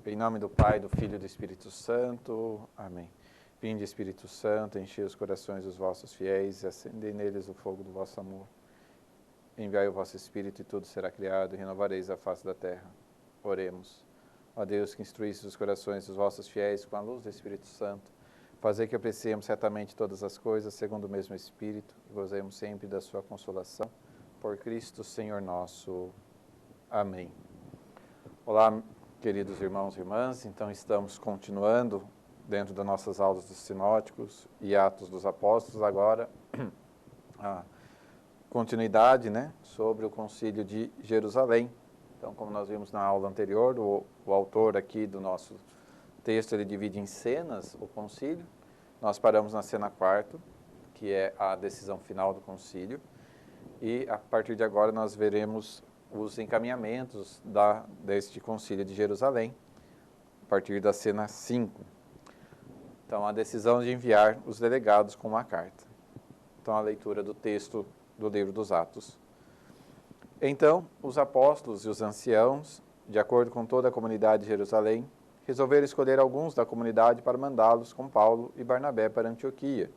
Em nome do Pai, do Filho e do Espírito Santo. Amém. Vinde, Espírito Santo, enchei os corações dos vossos fiéis e acendei neles o fogo do vosso amor. Enviai o vosso Espírito e tudo será criado e renovareis a face da terra. Oremos. Ó Deus, que instruísse os corações dos vossos fiéis com a luz do Espírito Santo, fazei que apreciemos certamente todas as coisas segundo o mesmo Espírito e gozemos sempre da sua consolação. Por Cristo, Senhor nosso. Amém. Olá, queridos irmãos e irmãs. Então, estamos continuando dentro das nossas aulas dos sinóticos e Atos dos Apóstolos, agora a continuidade, sobre o Concílio de Jerusalém. Então, como nós vimos na aula anterior, o autor aqui do nosso texto, ele divide em cenas o concílio. Nós paramos na cena quarta, que é a decisão final do concílio, e a partir de agora nós veremos os encaminhamentos deste concílio de Jerusalém, a partir da cena 5. Então, a decisão de enviar os delegados com uma carta. Então, a leitura do texto do livro dos Atos. Então, os apóstolos e os anciãos, de acordo com toda a comunidade de Jerusalém, resolveram escolher alguns da comunidade para mandá-los com Paulo e Barnabé para Antioquia.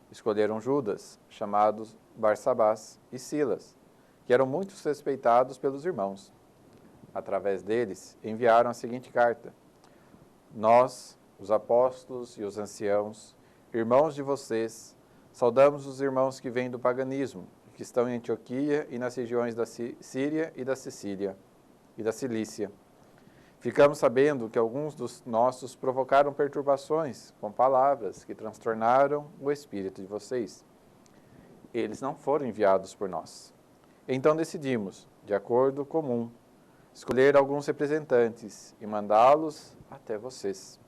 Escolheram Judas, chamados Barsabás, e Silas, que eram muito respeitados pelos irmãos. Através deles, enviaram a seguinte carta: Nós, os apóstolos e os anciãos, irmãos de vocês, saudamos os irmãos que vêm do paganismo, que estão em Antioquia e nas regiões da Síria e da Sicília e da Cilícia. Ficamos sabendo que alguns dos nossos provocaram perturbações com palavras que transtornaram o espírito de vocês. Eles não foram enviados por nós. Então decidimos, de acordo comum, escolher alguns representantes e mandá-los até vocês,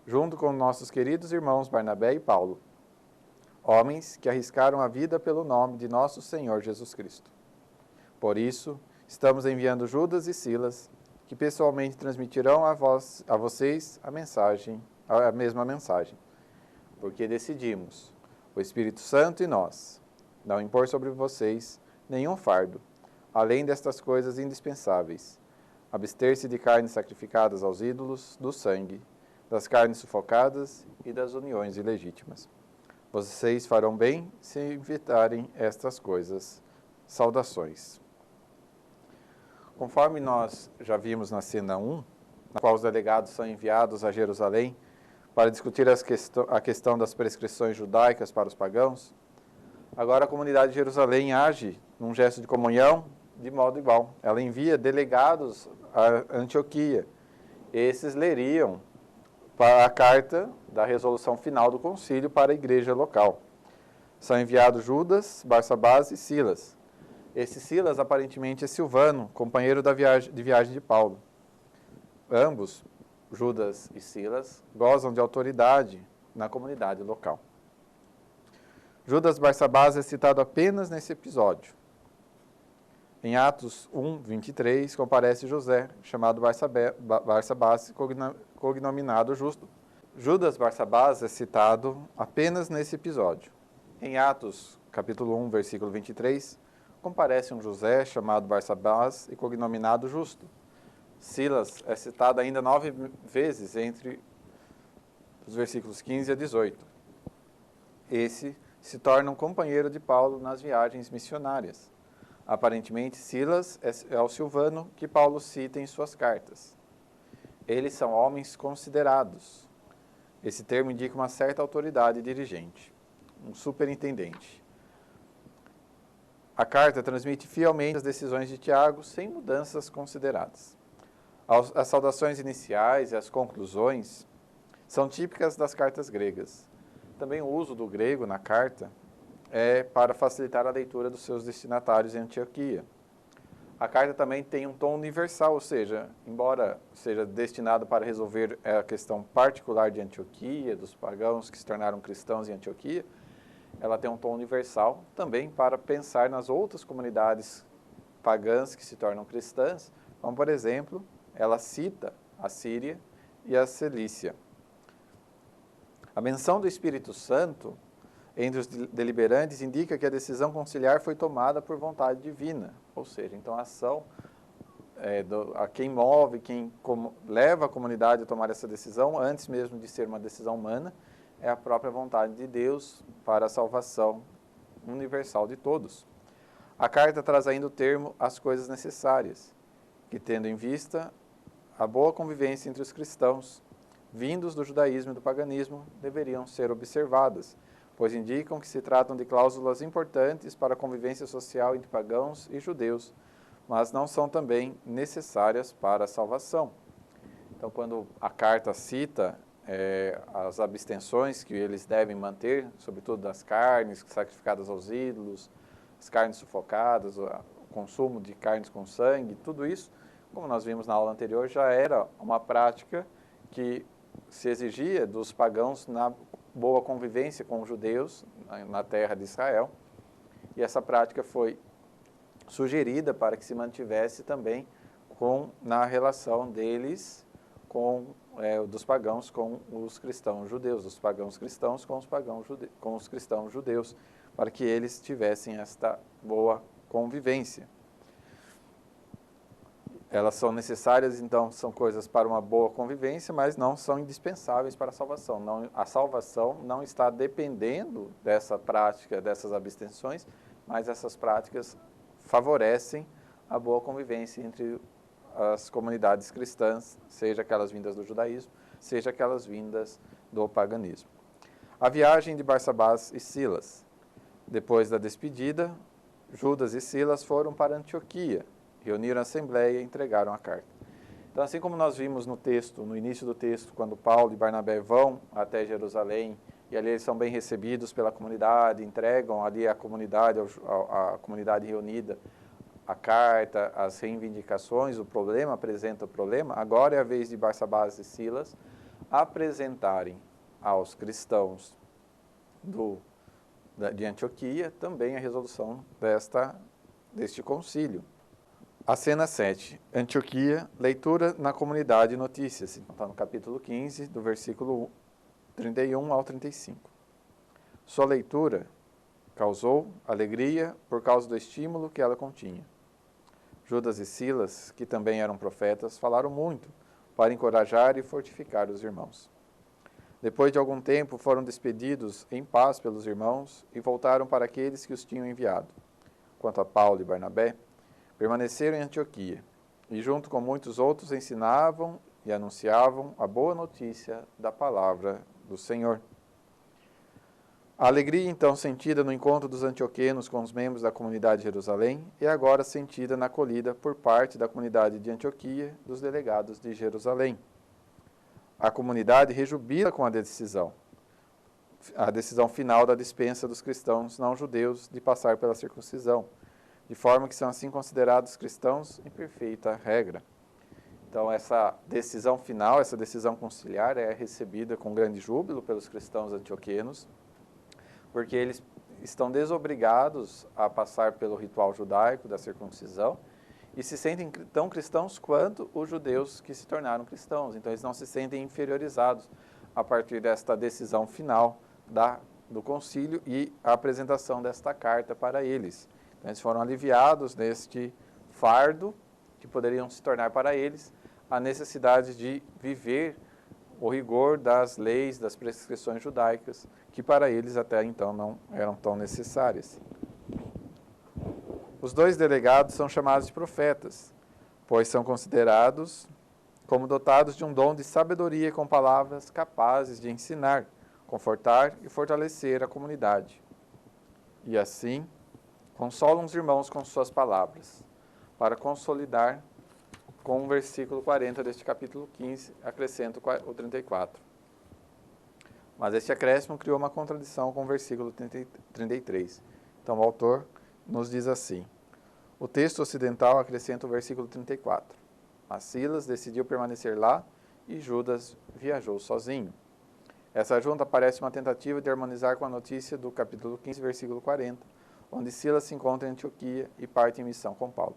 junto com nossos queridos irmãos Barnabé e Paulo, homens que arriscaram a vida pelo nome de nosso Senhor Jesus Cristo. Por isso, estamos enviando Judas e Silas, que pessoalmente transmitirão a vocês a mesma mensagem, porque decidimos, o Espírito Santo e nós, não impor sobre vocês nenhum fardo, além destas coisas indispensáveis: abster-se de carnes sacrificadas aos ídolos, do sangue, das carnes sufocadas e das uniões ilegítimas. Vocês farão bem se evitarem estas coisas. Saudações. Conforme nós já vimos na cena 1, na qual os delegados são enviados a Jerusalém para discutir a questão das prescrições judaicas para os pagãos, agora a comunidade de Jerusalém age num gesto de comunhão de modo igual. Ela envia delegados a Antioquia. Esses leriam a carta da resolução final do concílio para a igreja local. São enviados Judas, Barsabás e Silas. Esse Silas aparentemente é Silvano, companheiro de viagem de Paulo. Ambos, Judas e Silas, gozam de autoridade na comunidade local. Judas Barsabás é citado apenas nesse episódio. Em Atos 1, 23, comparece José, chamado Barsabás, cognominado Justo. Judas Barsabás é citado apenas nesse episódio. Em Atos, capítulo 1, versículo 23, comparece um José, chamado Barsabás e cognominado Justo. Silas é citado ainda 9 vezes entre os versículos 15 a 18. Esse se torna um companheiro de Paulo nas viagens missionárias. Aparentemente, Silas é o Silvano que Paulo cita em suas cartas. Eles são homens considerados. Esse termo indica uma certa autoridade dirigente, um superintendente. A carta transmite fielmente as decisões de Tiago, sem mudanças consideradas. As saudações iniciais e as conclusões são típicas das cartas gregas. Também o uso do grego na carta é para facilitar a leitura dos seus destinatários em Antioquia. A carta também tem um tom universal, ou seja, embora seja destinado para resolver a questão particular de Antioquia, dos pagãos que se tornaram cristãos em Antioquia, ela tem um tom universal também para pensar nas outras comunidades pagãs que se tornam cristãs, como, por exemplo, ela cita a Síria e a Cilícia. A menção do Espírito Santo entre os deliberantes indica que a decisão conciliar foi tomada por vontade divina, ou seja, então a ação a quem move, quem leva a comunidade a tomar essa decisão, antes mesmo de ser uma decisão humana, é a própria vontade de Deus para a salvação universal de todos. A carta traz ainda o termo as coisas necessárias, que tendo em vista a boa convivência entre os cristãos, vindos do judaísmo e do paganismo, deveriam ser observadas, pois indicam que se tratam de cláusulas importantes para a convivência social entre pagãos e judeus, mas não são também necessárias para a salvação. Então, quando a carta cita as abstenções que eles devem manter, sobretudo das carnes sacrificadas aos ídolos, as carnes sufocadas, o consumo de carnes com sangue, tudo isso, como nós vimos na aula anterior, já era uma prática que se exigia dos pagãos na boa convivência com os judeus na terra de Israel. E essa prática foi sugerida para que se mantivesse também na relação deles dos pagãos com os cristãos judeus, dos pagãos cristãos com os cristãos judeus, para que eles tivessem esta boa convivência. Elas são necessárias, então, são coisas para uma boa convivência, mas não são indispensáveis para a salvação. A salvação não está dependendo dessa prática, dessas abstenções, mas essas práticas favorecem a boa convivência entre as comunidades cristãs, seja aquelas vindas do judaísmo, seja aquelas vindas do paganismo. A viagem de Barsabás e Silas. Depois da despedida, Judas e Silas foram para Antioquia, reuniram a assembleia e entregaram a carta. Então, assim como nós vimos no início do texto, quando Paulo e Barnabé vão até Jerusalém, e ali eles são bem recebidos pela comunidade, entregam ali à comunidade, a comunidade reunida, a carta, as reivindicações, apresenta o problema, agora é a vez de Barsabás e Silas apresentarem aos cristãos de Antioquia também a resolução deste concílio. A cena 7, Antioquia, leitura na comunidade e notícias. Está no capítulo 15, do versículo 31 ao 35. Sua leitura causou alegria por causa do estímulo que ela continha. Judas e Silas, que também eram profetas, falaram muito para encorajar e fortificar os irmãos. Depois de algum tempo, foram despedidos em paz pelos irmãos e voltaram para aqueles que os tinham enviado. Quanto a Paulo e Barnabé, permaneceram em Antioquia e, junto com muitos outros, ensinavam e anunciavam a boa notícia da palavra do Senhor. A alegria, então, sentida no encontro dos antioquenos com os membros da comunidade de Jerusalém é agora sentida na acolhida por parte da comunidade de Antioquia dos delegados de Jerusalém. A comunidade rejubila com a decisão final da dispensa dos cristãos não-judeus de passar pela circuncisão, de forma que são assim considerados cristãos em perfeita regra. Então, essa decisão final, essa decisão conciliar é recebida com grande júbilo pelos cristãos antioquenos, porque eles estão desobrigados a passar pelo ritual judaico da circuncisão e se sentem tão cristãos quanto os judeus que se tornaram cristãos. Então, eles não se sentem inferiorizados a partir desta decisão final do concílio e a apresentação desta carta para eles. Então, eles foram aliviados deste fardo que poderiam se tornar para eles a necessidade de viver o rigor das leis, das prescrições judaicas, que para eles até então não eram tão necessárias. Os dois delegados são chamados de profetas, pois são considerados como dotados de um dom de sabedoria com palavras capazes de ensinar, confortar e fortalecer a comunidade. E assim, consolam os irmãos com suas palavras, para consolidar com o versículo 40 deste capítulo 15, acrescento o 34. Mas este acréscimo criou uma contradição com o versículo 33. Então, o autor nos diz assim: o texto ocidental acrescenta o versículo 34. Mas Silas decidiu permanecer lá e Judas viajou sozinho. Essa junta parece uma tentativa de harmonizar com a notícia do capítulo 15, versículo 40, onde Silas se encontra em Antioquia e parte em missão com Paulo.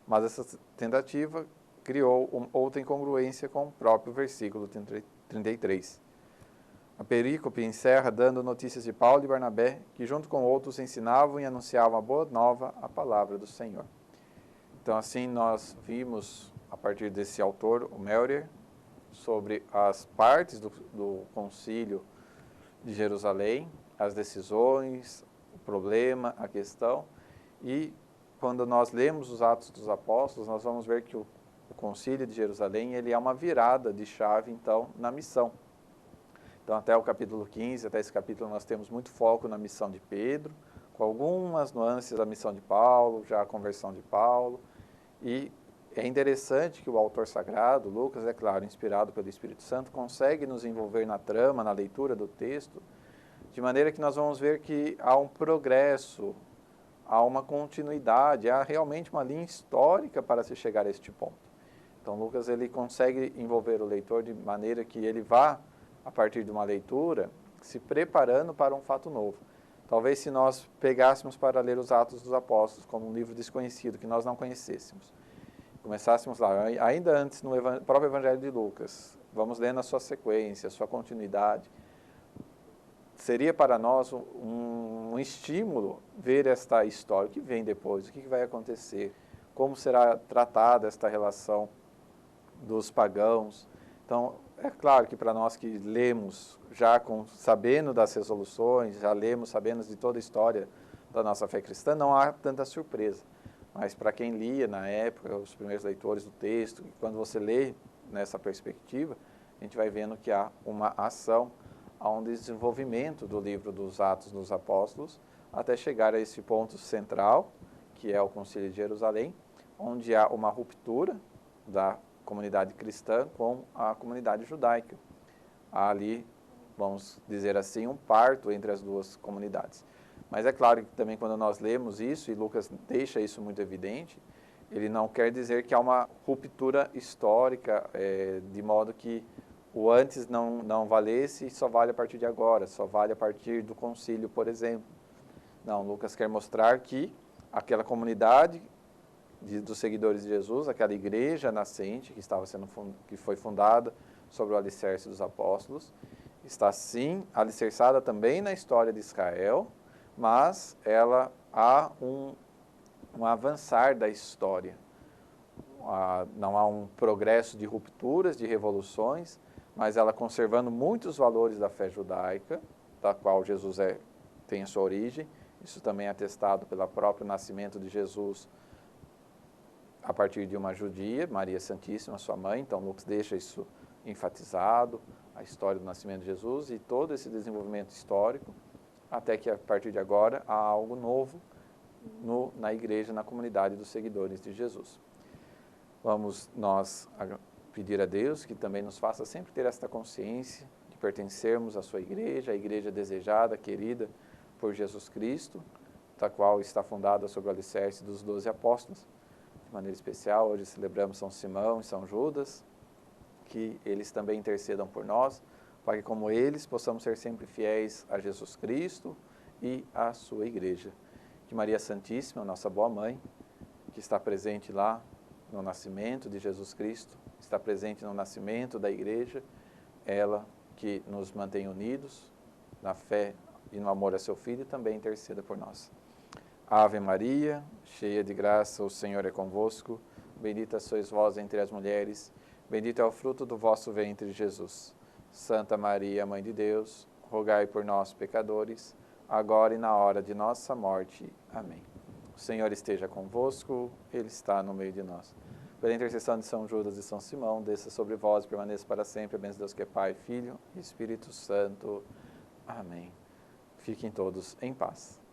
Mas essa tentativa criou outra incongruência com o próprio versículo 33. A perícope encerra dando notícias de Paulo e Barnabé, que junto com outros ensinavam e anunciavam a boa nova, a palavra do Senhor. Então, assim, nós vimos, a partir desse autor, o Melrier, sobre as partes do Concílio de Jerusalém, as decisões, o problema, a questão. E quando nós lemos os Atos dos Apóstolos, nós vamos ver que o Concílio de Jerusalém ele é uma virada de chave, então, na missão. Então, até o capítulo 15, até esse capítulo, nós temos muito foco na missão de Pedro, com algumas nuances da missão de Paulo, já a conversão de Paulo. E é interessante que o autor sagrado, Lucas, é claro, inspirado pelo Espírito Santo, consegue nos envolver na trama, na leitura do texto, de maneira que nós vamos ver que há um progresso, há uma continuidade, há realmente uma linha histórica para se chegar a este ponto. Então, Lucas ele consegue envolver o leitor de maneira que ele vá, a partir de uma leitura, se preparando para um fato novo. Talvez se nós pegássemos para ler os Atos dos Apóstolos como um livro desconhecido, que nós não conhecêssemos, começássemos lá, ainda antes no próprio Evangelho de Lucas, vamos lendo a sua sequência, a sua continuidade, seria para nós um estímulo ver esta história, o que vem depois, o que vai acontecer, como será tratada esta relação dos pagãos. Então, é claro que para nós que lemos já sabendo das resoluções, já lemos sabendo de toda a história da nossa fé cristã, não há tanta surpresa. Mas para quem lia na época, os primeiros leitores do texto, quando você lê nessa perspectiva, a gente vai vendo que há uma ação, há um desenvolvimento do livro dos Atos dos Apóstolos, até chegar a esse ponto central, que é o Concílio de Jerusalém, onde há uma ruptura da comunidade cristã com a comunidade judaica. Há ali, vamos dizer assim, um parto entre as duas comunidades. Mas é claro que também quando nós lemos isso, e Lucas deixa isso muito evidente, ele não quer dizer que há uma ruptura histórica, de modo que o antes não valesse e só vale a partir de agora, só vale a partir do concílio, por exemplo. Não, Lucas quer mostrar que aquela comunidade dos seguidores de Jesus, aquela igreja nascente que foi fundada sobre o alicerce dos apóstolos, está sim alicerçada também na história de Israel, mas ela há um avançar da história. Não há um progresso de rupturas, de revoluções, mas ela conservando muitos valores da fé judaica, da qual Jesus tem a sua origem. Isso também é atestado pelo próprio nascimento de Jesus a partir de uma judia, Maria Santíssima, sua mãe. Então, Lucas deixa isso enfatizado, a história do nascimento de Jesus e todo esse desenvolvimento histórico, até que a partir de agora há algo novo na igreja, na comunidade dos seguidores de Jesus. Vamos nós pedir a Deus que também nos faça sempre ter esta consciência de pertencermos à sua igreja, a igreja desejada, querida por Jesus Cristo, da qual está fundada sobre o alicerce dos 12 apóstolos. De maneira especial, hoje celebramos São Simão e São Judas, que eles também intercedam por nós, para que como eles possamos ser sempre fiéis a Jesus Cristo e à sua igreja. Que Maria Santíssima, nossa boa mãe, que está presente lá no nascimento de Jesus Cristo, está presente no nascimento da igreja, ela que nos mantém unidos na fé e no amor a seu Filho, também interceda por nós. Ave Maria, cheia de graça, o Senhor é convosco, bendita sois vós entre as mulheres, bendito é o fruto do vosso ventre, Jesus. Santa Maria, Mãe de Deus, rogai por nós, pecadores, agora e na hora de nossa morte. Amém. O Senhor esteja convosco, Ele está no meio de nós. Pela intercessão de São Judas e São Simão, desça sobre vós e permaneça para sempre a bênção de Deus que é Pai, Filho e Espírito Santo. Amém. Fiquem todos em paz.